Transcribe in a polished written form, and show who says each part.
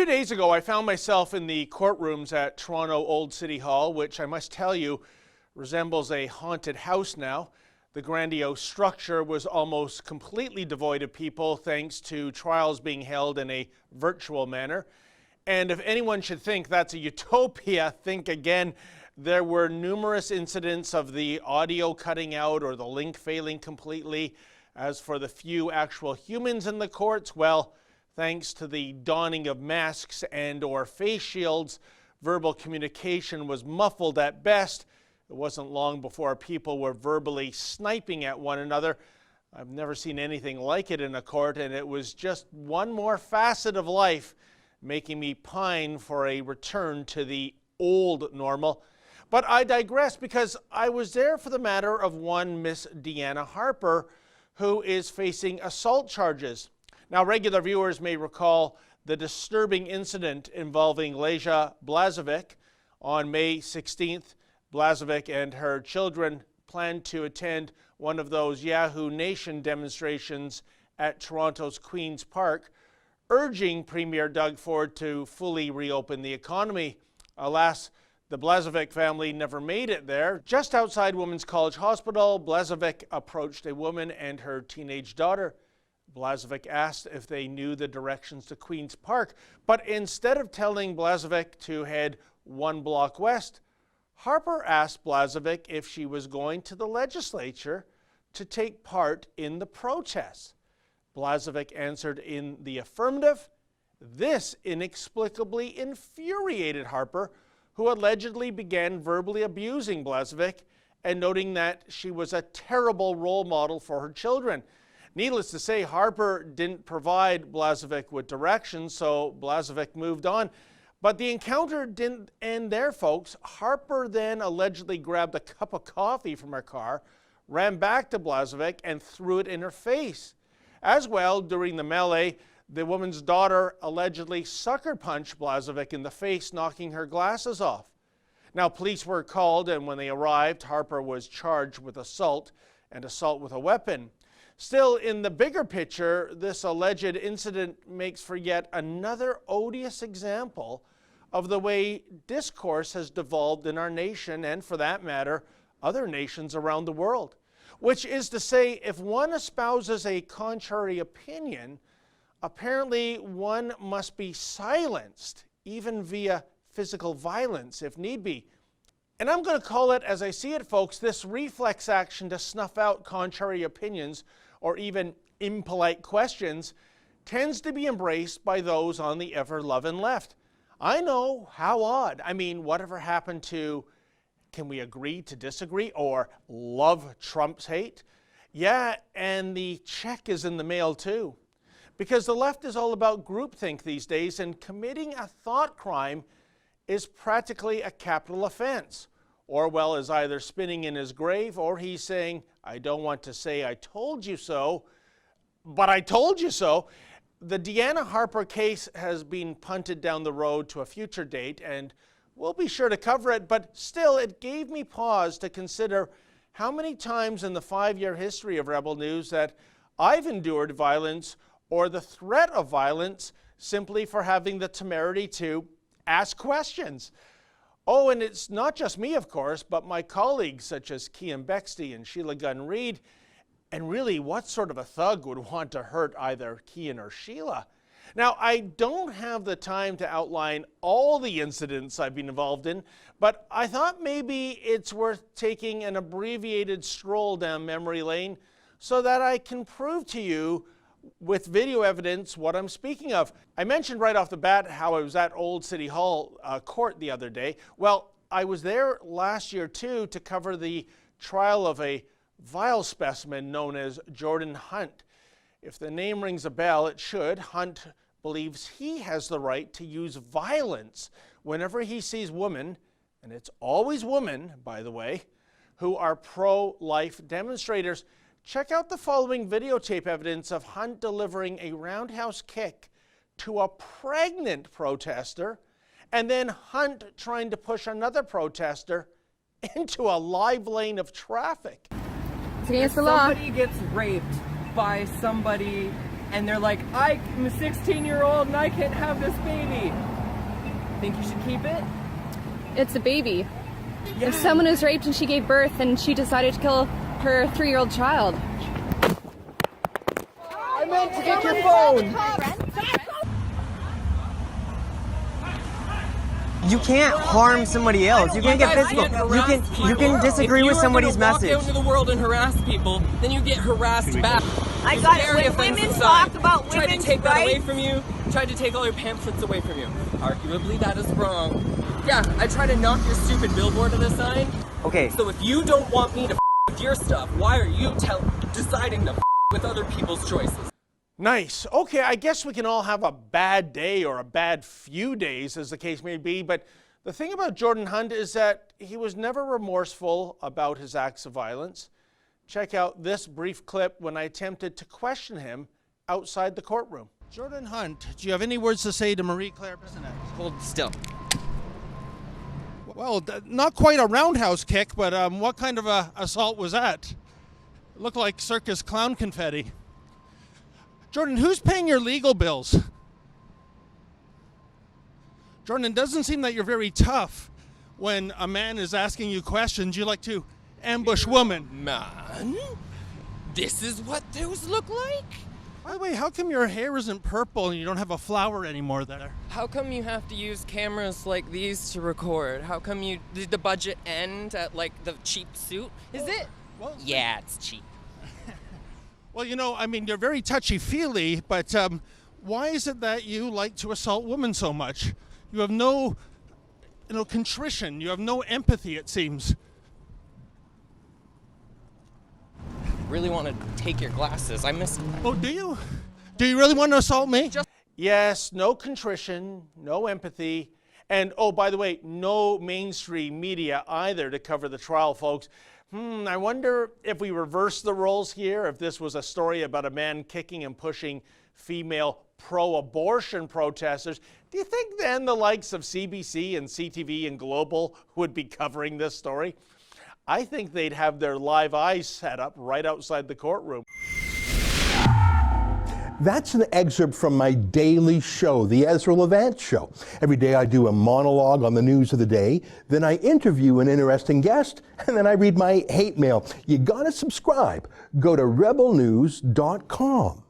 Speaker 1: 2 days ago, I found myself in the courtrooms at Toronto Old City Hall, which I must tell you resembles a haunted house now. The grandiose structure was almost completely devoid of people thanks to trials being held in a virtual manner. And if anyone should think that's a utopia, think again. There were numerous incidents of the audio cutting out or the link failing completely. As for the few actual humans in the courts, well, thanks to the donning of masks and or face shields, verbal communication was muffled at best. It wasn't long before people were verbally sniping at one another. I've never seen anything like it in a court, and it was just one more facet of life, making me pine for a return to the old normal. But I digress, because I was there for the matter of one Miss Deanna Harper, who is facing assault charges. Now, regular viewers may recall the disturbing incident involving Leja Blazovic. On May 16th, Blazovic and her children planned to attend one of those Yahoo Nation demonstrations at Toronto's Queen's Park, urging Premier Doug Ford to fully reopen the economy. Alas, the Blazovic family never made it there. Just outside Women's College Hospital, Blazovic approached a woman and her teenage daughter. Blazovic asked if they knew the directions to Queen's Park, but instead of telling Blazovic to head 1 block west, Harper asked Blazovic if she was going to the legislature to take part in the protests. Blazovic answered in the affirmative. This inexplicably infuriated Harper, who allegedly began verbally abusing Blazovic and noting that she was a terrible role model for her children. Needless to say, Harper didn't provide Blazovic with directions, so Blazovic moved on. But the encounter didn't end there, folks. Harper then allegedly grabbed a cup of coffee from her car, ran back to Blazovic, and threw it in her face. As well, during the melee, the woman's daughter allegedly sucker punched Blazovic in the face, knocking her glasses off. Now, police were called, and when they arrived, Harper was charged with assault and assault with a weapon. Still, in the bigger picture, this alleged incident makes for yet another odious example of the way discourse has devolved in our nation, and for that matter, other nations around the world. Which is to say, if one espouses a contrary opinion, apparently one must be silenced, even via physical violence if need be. And I'm going to call it, as I see it, folks, this reflex action to snuff out contrary opinions or even impolite questions tends to be embraced by those on the ever-loving left. I know, how odd. I mean, whatever happened to, can we agree to disagree, or love trumps hate? Yeah, and the check is in the mail too. Because the left is all about groupthink these days, and committing a thought crime is practically a capital offense. Orwell is either spinning in his grave, or he's saying, I don't want to say I told you so, but I told you so. The Deanna Harper case has been punted down the road to a future date, and we'll be sure to cover it, but still, it gave me pause to consider how many times in the 5-year history of Rebel News that I've endured violence or the threat of violence simply for having the temerity to ask questions. Oh, and it's not just me, of course, but my colleagues such as Kian Bexley and Sheila Gunn-Reid. And really, what sort of a thug would want to hurt either Kian or Sheila? Now, I don't have the time to outline all the incidents I've been involved in, but I thought maybe it's worth taking an abbreviated stroll down memory lane so that I can prove to you with video evidence what I'm speaking of. I mentioned right off the bat how I was at Old City Hall court the other day. Well, I was there last year too to cover the trial of a vile specimen known as Jordan Hunt. If the name rings a bell, it should. Hunt believes he has the right to use violence whenever he sees women, and it's always women, by the way, who are pro-life demonstrators. Check out the following videotape evidence of Hunt delivering a roundhouse kick to a pregnant protester, and then Hunt trying to push another protester into a live lane of traffic.
Speaker 2: It's against the law.
Speaker 3: Somebody gets raped by somebody
Speaker 2: and they're like, I'm a 16-year-old and I can't have this baby. Think you should keep it?
Speaker 3: It's a baby.
Speaker 2: Yeah.
Speaker 3: If someone is raped and she gave birth and she decided to kill her 3-year-old child.
Speaker 2: I meant to get your phone.
Speaker 4: You can't harm somebody else. You can't get physical. You can disagree with somebody's message.
Speaker 2: If you walk out into the world and harass people, then you get harassed back.
Speaker 5: I got it. When women talk about women's rights,
Speaker 2: tried to take that away from you. Tried to take all your pamphlets away from you. Arguably, that is wrong. Yeah, I try to knock your stupid billboard to the side.
Speaker 4: Okay.
Speaker 2: So if you don't want me to with your stuff, why are you deciding to with other people's choices?
Speaker 1: Nice. Okay, I guess we can all have a bad day or a bad few days, as the case may be, but the thing about Jordan Hunt is that he was never remorseful about his acts of violence. Check out this brief clip when I attempted to question him outside the courtroom. Jordan Hunt, do you have any words to say to Marie-Claire Bissonnette?
Speaker 2: Hold still.
Speaker 1: Well, not quite a roundhouse kick, but what kind of a assault was that? It looked like circus clown confetti. Jordan, who's paying your legal bills? Jordan, it doesn't seem that you're very tough when a man is asking you questions. You like to ambush women.
Speaker 2: Man, this is what those look like?
Speaker 1: By the way, how come your hair isn't purple and you don't have a flower anymore there?
Speaker 2: How come you have to use cameras like these to record? How come did the budget end at like the cheap suit? Is it?
Speaker 1: Well,
Speaker 2: yeah, it's cheap.
Speaker 1: Well, you know, I mean, you're very touchy-feely, but why is it that you like to assault women so much? You have no, contrition. You have no empathy, it seems.
Speaker 2: Really want to take your glasses. I miss them.
Speaker 1: Oh, do you? Do you really want to assault me? Yes, no contrition, no empathy, and oh, by the way, no mainstream media either to cover the trial, folks. I wonder if we reverse the roles here, if this was a story about a man kicking and pushing female pro-abortion protesters. Do you think then the likes of CBC and CTV and Global would be covering this story? I think they'd have their live eyes set up right outside the courtroom.
Speaker 6: That's an excerpt from my daily show, The Ezra Levant Show. Every day I do a monologue on the news of the day, then I interview an interesting guest, and then I read my hate mail. You gotta subscribe. Go to rebelnews.com.